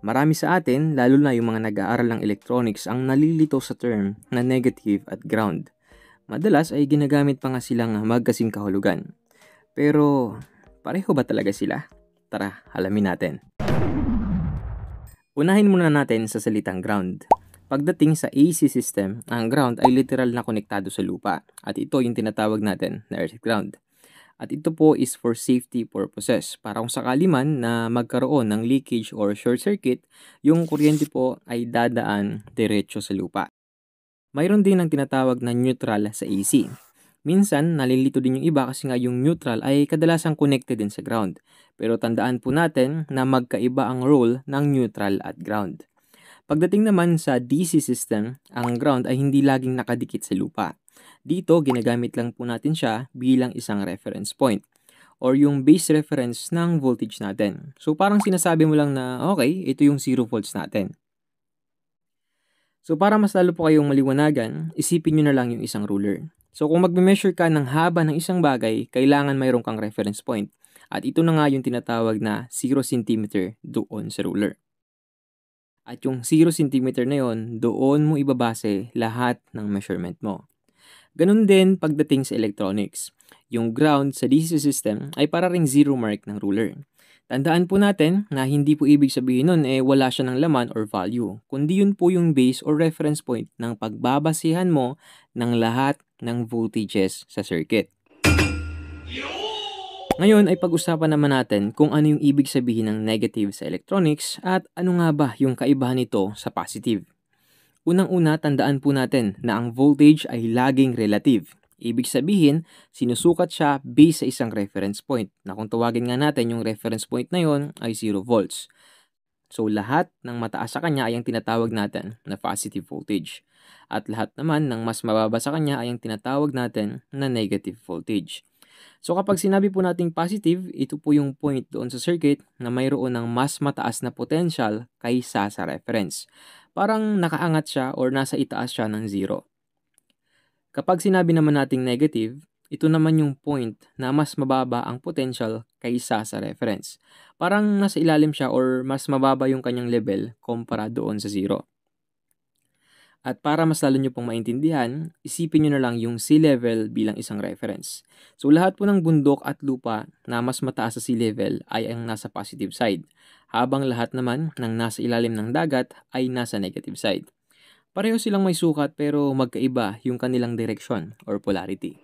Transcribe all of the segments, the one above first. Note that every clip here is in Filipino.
Marami sa atin, lalo na yung mga nag-aaral ng electronics, ang nalilito sa term na negative at ground. Madalas ay ginagamit pa nga silang magkasing kahulugan. Pero, pareho ba talaga sila? Tara, alamin natin. Unahin muna natin sa salitang ground. Pagdating sa AC system, ang ground ay literal na konektado sa lupa at ito yung tinatawag natin na earth ground. At ito po is for safety purposes. Para kung sakali man na magkaroon ng leakage or short circuit, yung kuryente po ay dadaan diretso sa lupa. Mayroon din ang tinatawag na neutral sa AC. Minsan, nalilito din yung iba kasi nga yung neutral ay kadalasang connected din sa ground. Pero tandaan po natin na magkaiba ang role ng neutral at ground. Pagdating naman sa DC system, ang ground ay hindi laging nakadikit sa lupa. Dito, ginagamit lang po natin siya bilang isang reference point or yung base reference ng voltage natin. So parang sinasabi mo lang na okay, ito yung 0 volts natin. So para mas lalo po kayong maliwanagan, isipin nyo na lang yung isang ruler. So kung magme-measure ka ng haba ng isang bagay, kailangan mayroon kang reference point. At ito na nga yung tinatawag na 0 cm doon sa ruler. At yung 0 cm na yon, doon mo ibabase lahat ng measurement mo. Ganun din pagdating sa electronics. Yung ground sa DC system ay para ring zero mark ng ruler. Tandaan po natin na hindi po ibig sabihin nun wala siya ng laman or value, kundi yun po yung base or reference point ng pagbabasihan mo ng lahat ng voltages sa circuit. Ngayon ay pag-usapan naman natin kung ano yung ibig sabihin ng negative sa electronics at ano nga ba yung kaibahan nito sa positive. Unang-una, tandaan po natin na ang voltage ay laging relative. Ibig sabihin, sinusukat siya based sa isang reference point na kung tawagin nga natin yung reference point na yon ay 0 volts. So lahat ng mataas sa kanya ay ang tinatawag natin na positive voltage. At lahat naman ng mas mababa sa kanya ay ang tinatawag natin na negative voltage. So kapag sinabi po nating positive, ito po yung point doon sa circuit na mayroon ng mas mataas na potential kaysa sa reference. Parang nakaangat siya or nasa itaas siya ng 0. Kapag sinabi naman nating negative, ito naman yung point na mas mababa ang potential kaysa sa reference. Parang nasa ilalim siya or mas mababa yung kanyang level kumpara doon sa 0. At para mas lalo nyo pong maintindihan, isipin nyo na lang yung sea level bilang isang reference. So lahat po ng bundok at lupa na mas mataas sa sea level ay ang nasa positive side, habang lahat naman ng nasa ilalim ng dagat ay nasa negative side. Pareho silang may sukat pero magkaiba yung kanilang direksyon or polarity.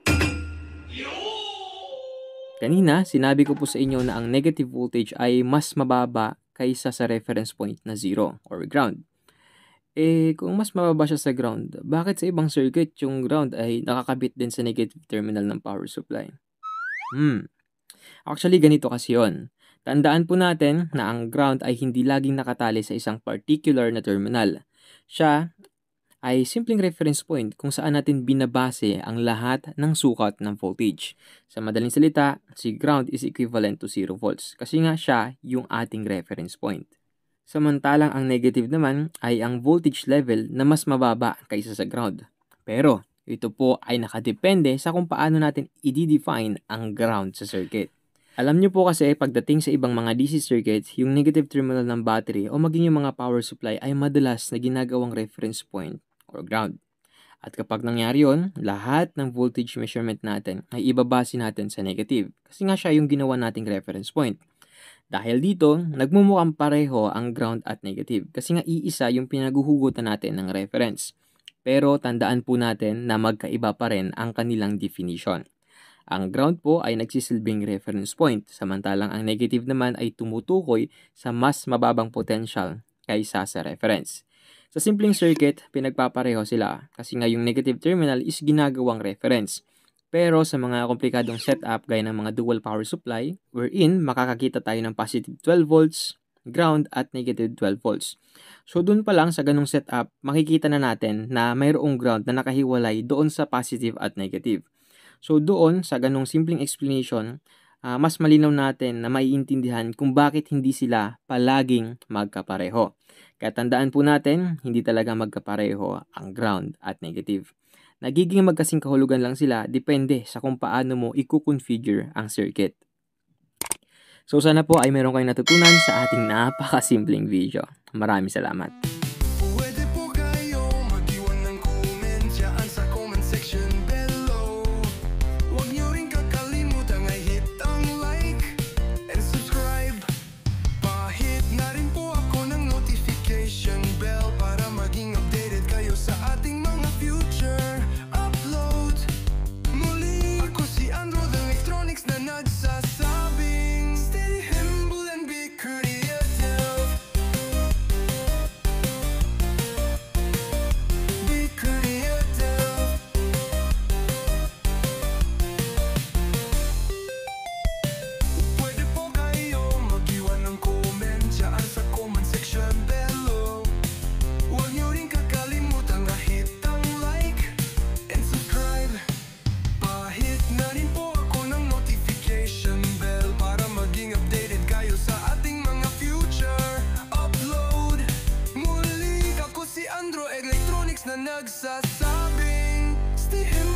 Kanina, sinabi ko po sa inyo na ang negative voltage ay mas mababa kaysa sa reference point na 0 or ground. Kung mas mababa siya sa ground, bakit sa ibang circuit yung ground ay nakakabit din sa negative terminal ng power supply? Actually, ganito kasi yon. Tandaan po natin na ang ground ay hindi laging nakatali sa isang particular na terminal. Siya ay simpleng reference point kung saan natin binabase ang lahat ng sukat ng voltage. Sa madaling salita, si ground is equivalent to 0 volts kasi nga siya yung ating reference point. Samantalang ang negative naman ay ang voltage level na mas mababa kaysa sa ground. Pero ito po ay nakadepende sa kung paano natin i-define ang ground sa circuit. Alam nyo po kasi pagdating sa ibang mga DC circuits, yung negative terminal ng battery o maging yung mga power supply ay madalas na ginagawang reference point or ground. At kapag nangyari yon, lahat ng voltage measurement natin ay ibabase natin sa negative kasi nga siya yung ginawa nating reference point. Dahil dito, nagmumukhang pareho ang ground at negative kasi nga iisa yung pinaguhugutan natin ng reference. Pero tandaan po natin na magkaiba pa rin ang kanilang definition. Ang ground po ay nagsisilbing reference point, samantalang ang negative naman ay tumutukoy sa mas mababang potential kaysa sa reference. Sa simpleng circuit, pinagpapareho sila kasi nga yung negative terminal is ginagawang reference. Pero sa mga komplikadong setup gaya ng mga dual power supply, wherein makakakita tayo ng positive 12 volts, ground at negative 12 volts. So doon pa lang sa ganung setup, makikita na natin na mayroong ground na nakahiwalay doon sa positive at negative. So doon, sa ganong simpleng explanation, mas malinaw natin na maiintindihan kung bakit hindi sila palaging magkapareho. Kaya tandaan po natin, hindi talaga magkapareho ang ground at negative. Nagiging magkasing kahulugan lang sila depende sa kung paano mo i-configure ang circuit. So sana po ay meron kayong natutunan sa ating napakasimpleng video. Maraming salamat. Pwede po kayo mag-iwan ng comment dyan sa comment section below. Huwag niyo rin kakalimutan i-hit ang like and subscribe. Pa-hit na rin po ako ng notification bell para maging updated kayo sa ating mga future upload. Muli, ako si Andro the Electronics na nagsasabing stay humble and be creative. Be creative. Pwede po kayo mag-iwan ng comment dyan sa comment section below. Huwag niyo rin kakalimutan hit ang like and subscribe. Pa-hit na rin po ako ng notification bell para maging updated kayo sa ating mga future upload. Muli, ako si Andro Electronics na nagsasabing stay humble